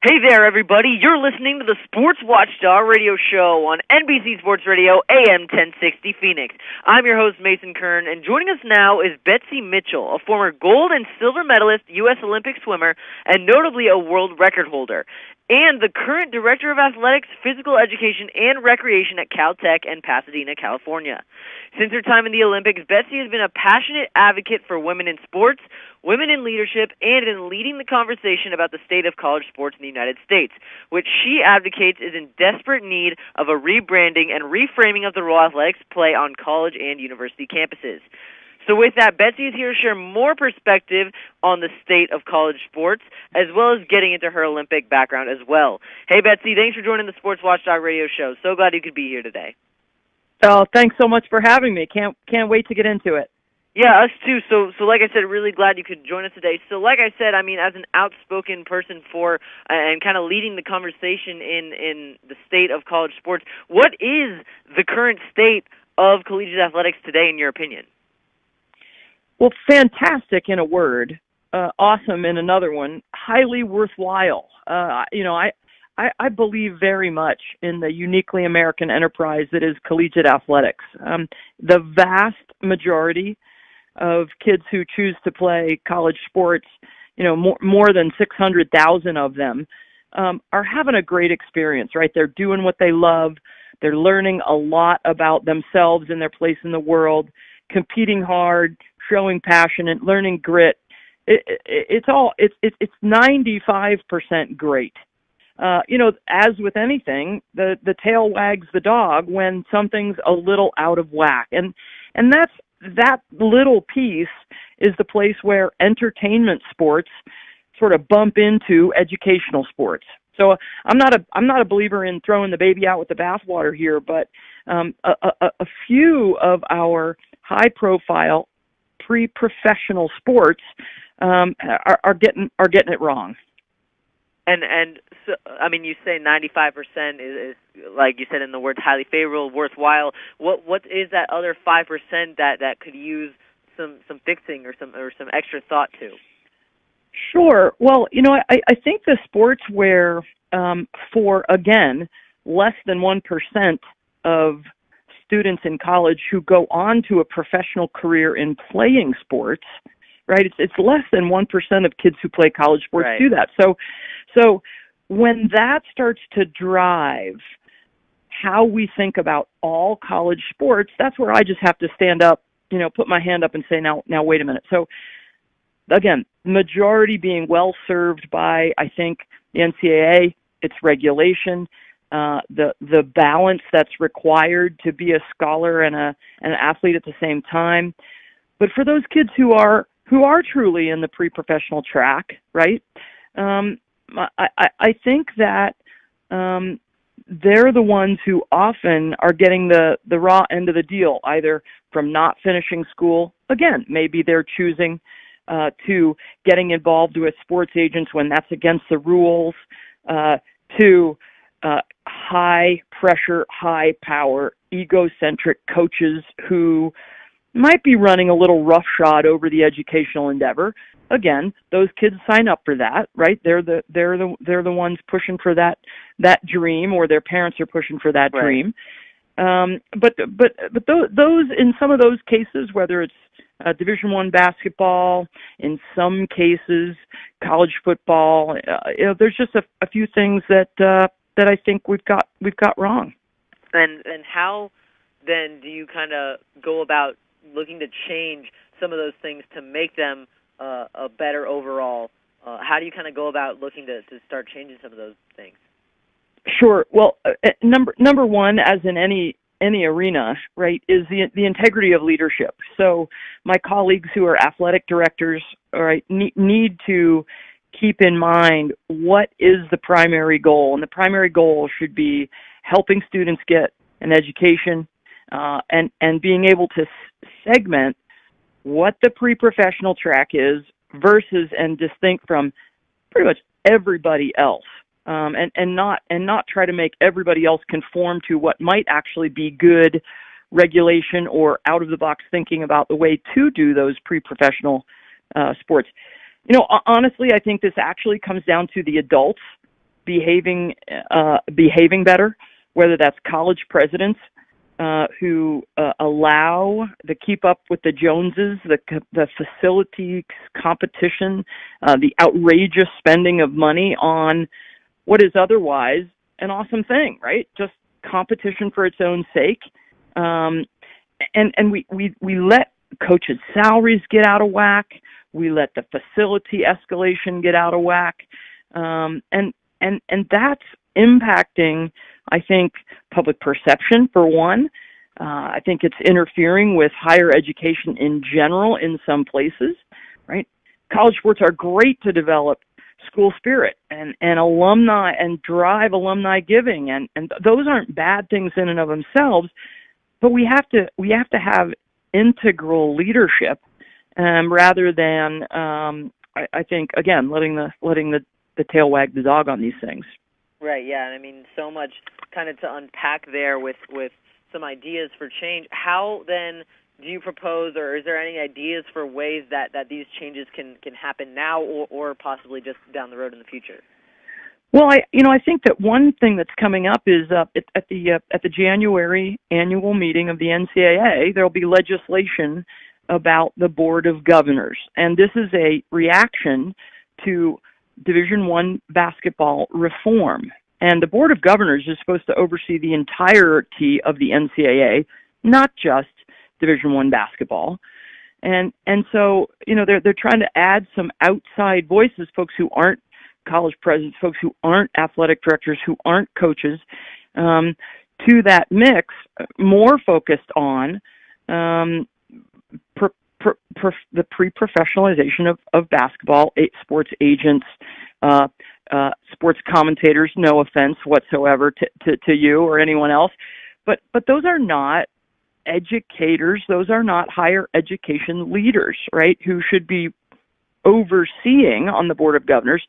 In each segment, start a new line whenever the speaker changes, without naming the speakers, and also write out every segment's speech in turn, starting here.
Hey there, everybody. You're listening to the Sports Watchdog radio show on NBC Sports Radio, AM 1060 Phoenix. I'm your host, Mason Kern, and joining us now is Betsy Mitchell, a former gold and silver medalist U.S. Olympic swimmer and notably a world record holder, and the current Director of Athletics, Physical Education, and Recreation at Caltech in Pasadena, California. Since her time in the Olympics, Betsy has been a passionate advocate for women in sports, women in leadership, and in leading the conversation about the state of college sports in the United States, which she advocates is in desperate need of a rebranding and reframing of the role athletics play on college and university campuses. So with that, Betsy is here to share more perspective on the state of college sports, as well as getting into her Olympic background as well. Hey, Betsy, thanks for joining the Sports Watchdog radio show. So glad you could be here today.
Oh, thanks so much for having me. Can't wait to get into it.
Yeah, us too. So like I said, really glad you could join us today. So like I said, I mean, as an outspoken person for and kind of leading the conversation in the state of college sports, what is the current state of collegiate athletics today, in your opinion?
Well, fantastic in a word, awesome in another one, highly worthwhile. I believe very much in the uniquely American enterprise that is collegiate athletics. The vast majority of kids who choose to play college sports, more than 600,000 of them, are having a great experience, right? They're doing what they love. They're learning a lot about themselves and their place in the world, competing hard, showing passion, and learning grit. It's 95% great. As with anything, the tail wags the dog when something's a little out of whack. And that little piece is the place where entertainment sports sort of bump into educational sports. So I'm not a believer in throwing the baby out with the bathwater here, but a few of our high-profile pre-professional sports are getting it wrong.
And so, I mean, you say 95% is like you said in the words highly favorable, worthwhile. What is that other 5% that could use some fixing or some extra thought to?
Sure. Well, I think the sports where for again less than 1% of students in college who go on to a professional career in playing sports, right? It's less than 1% of kids who play college sports
right.
do that. So when that starts to drive how we think about all college sports, that's where I just have to stand up, put my hand up and say, now wait a minute. So again, majority being well served by, I think, the NCAA, its regulation, the balance that's required to be a scholar and an athlete at the same time. But for those kids who are truly in the pre-professional track, right? I think that they're the ones who often are getting the raw end of the deal, either from not finishing school. Again, maybe they're choosing to getting involved with sports agents when that's against the rules, to high pressure, high power, egocentric coaches who might be running a little roughshod over the educational endeavor. Again, those kids sign up for that, right? They're the ones pushing for that dream, or their parents are pushing for that
right.
dream. But those in some of those cases, whether it's Division I basketball, in some cases college football, there's just a few things that I think we've got wrong.
And how then do you kind of go about looking to change some of those things to make them a better overall? How do you kind of go about looking to start changing some of those things?
Sure. Well, number one, as in any arena, right, is the integrity of leadership. So my colleagues who are athletic directors, all right, need to keep in mind what is the primary goal, and the primary goal should be helping students get an education and being able to segment what the pre-professional track is versus and distinct from pretty much everybody else, and not try to make everybody else conform to what might actually be good regulation or out-of-the-box thinking about the way to do those pre-professional sports. Honestly, I think this actually comes down to the adults behaving better, whether that's college presidents who allow the keep up with the Joneses, the facilities competition, the outrageous spending of money on what is otherwise an awesome thing, right? Just competition for its own sake. And we let coaches' salaries get out of whack. We let the facility escalation get out of whack. And that's impacting, I think, public perception, for one. I think it's interfering with higher education in general in some places, right? College sports are great to develop school spirit and alumni and drive alumni giving, and those aren't bad things in and of themselves, but we have to have integral leadership rather than I think, again, letting the tail wag the dog on these things.
Right, yeah, and I mean, so much kind of to unpack there with some ideas for change. How then do you propose, or is there any ideas for ways that these changes can happen now or possibly just down the road in the future?
Well, I think that one thing that's coming up is at the January annual meeting of the NCAA, there'll be legislation about the Board of Governors, and this is a reaction to Division I basketball reform. And the Board of Governors is supposed to oversee the entirety of the NCAA, not just Division I basketball. And so, they're trying to add some outside voices, folks who aren't college presidents, folks who aren't athletic directors, who aren't coaches, to that mix, more focused on the pre-professionalization of basketball, sports agents, sports commentators, no offense whatsoever to you or anyone else, but those are not educators, those are not higher education leaders, right, who should be overseeing on the Board of Governors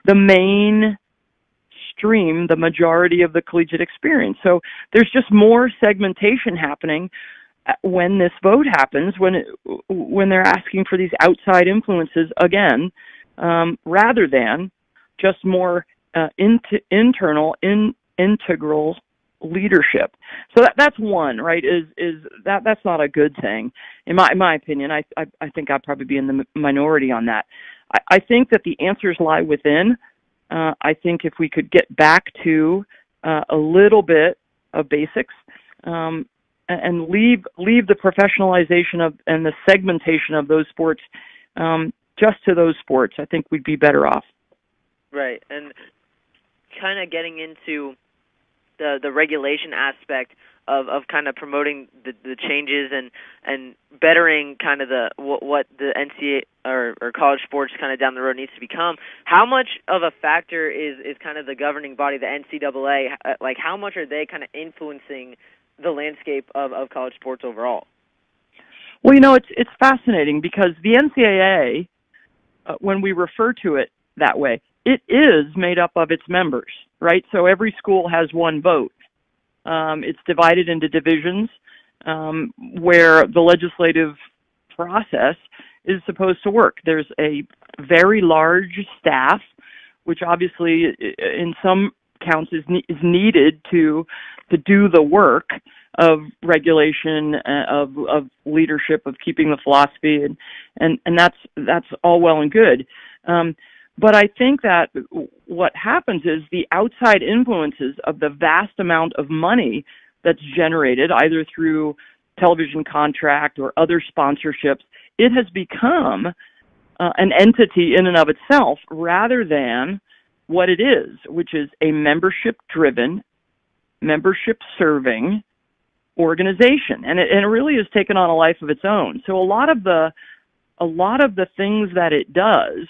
the mainstream, the majority of the collegiate experience. So there's just more segmentation happening when this vote happens, when they're asking for these outside influences again, rather than just more internal, integral leadership. So that's one, right? Is that's not a good thing in my opinion. I think I'd probably be in the minority on that. I think that the answers lie within. I think if we could get back to a little bit of basics and leave the professionalization of and the segmentation of those sports just to those sports, I think we'd be better off.
Right, and kind of getting into the regulation aspect of kind of promoting the changes and bettering kind of what the NCAA or college sports kind of down the road needs to become. How much of a factor is kind of the governing body, the NCAA? Like, how much are they kind of influencing the landscape of college sports overall?
Well, it's fascinating because the NCAA, when we refer to it that way, it is made up of its members, right? So every school has one vote. It's divided into divisions where the legislative process is supposed to work. There's a very large staff, which obviously in some counts is needed to do the work of regulation, of leadership, of keeping the philosophy, and that's all well and good. But I think that what happens is the outside influences of the vast amount of money that's generated either through television contract or other sponsorships, it has become an entity in and of itself rather than what it is, which is a membership-driven, membership-serving organization, and it really has taken on a life of its own. So a lot of the things that it does,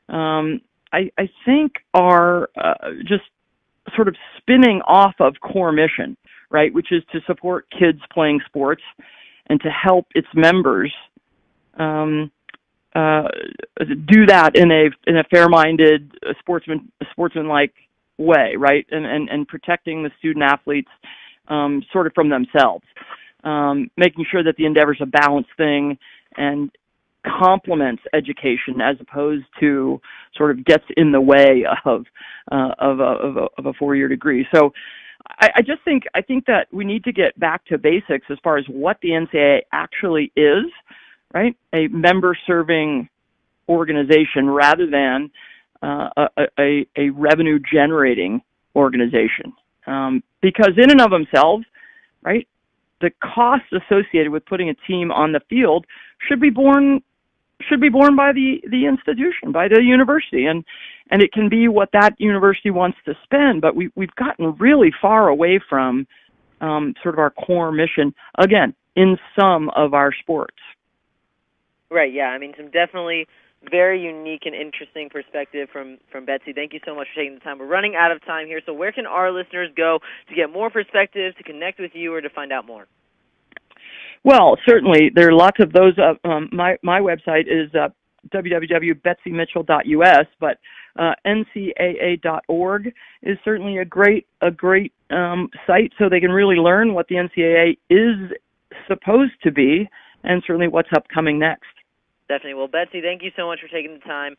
I think are just sort of spinning off of core mission, right, which is to support kids playing sports and to help its members do that in a fair-minded, sportsmanlike way, right, and protecting the student athletes sort of from themselves, making sure that the endeavor is a balanced thing, and complements education as opposed to sort of gets in the way of a 4-year degree. So I think that we need to get back to basics as far as what the NCAA actually is, right? A member-serving organization rather than a revenue-generating organization. Because in and of themselves, right, the costs associated with putting a team on the field should be borne by the institution, by the university, and it can be what that university wants to spend. But we've gotten really far away from sort of our core mission, again, in some of our sports.
Right, yeah. I mean, some definitely very unique and interesting perspective from Betsy. Thank you so much for taking the time. We're running out of time here, so where can our listeners go to get more perspective, to connect with you, or to find out more?
Well, certainly there are lots of those. My website is www.betsymitchell.us, but ncaa.org is certainly a great site, so they can really learn what the NCAA is supposed to be, and certainly what's upcoming next.
Definitely. Well, Betsy, thank you so much for taking the time.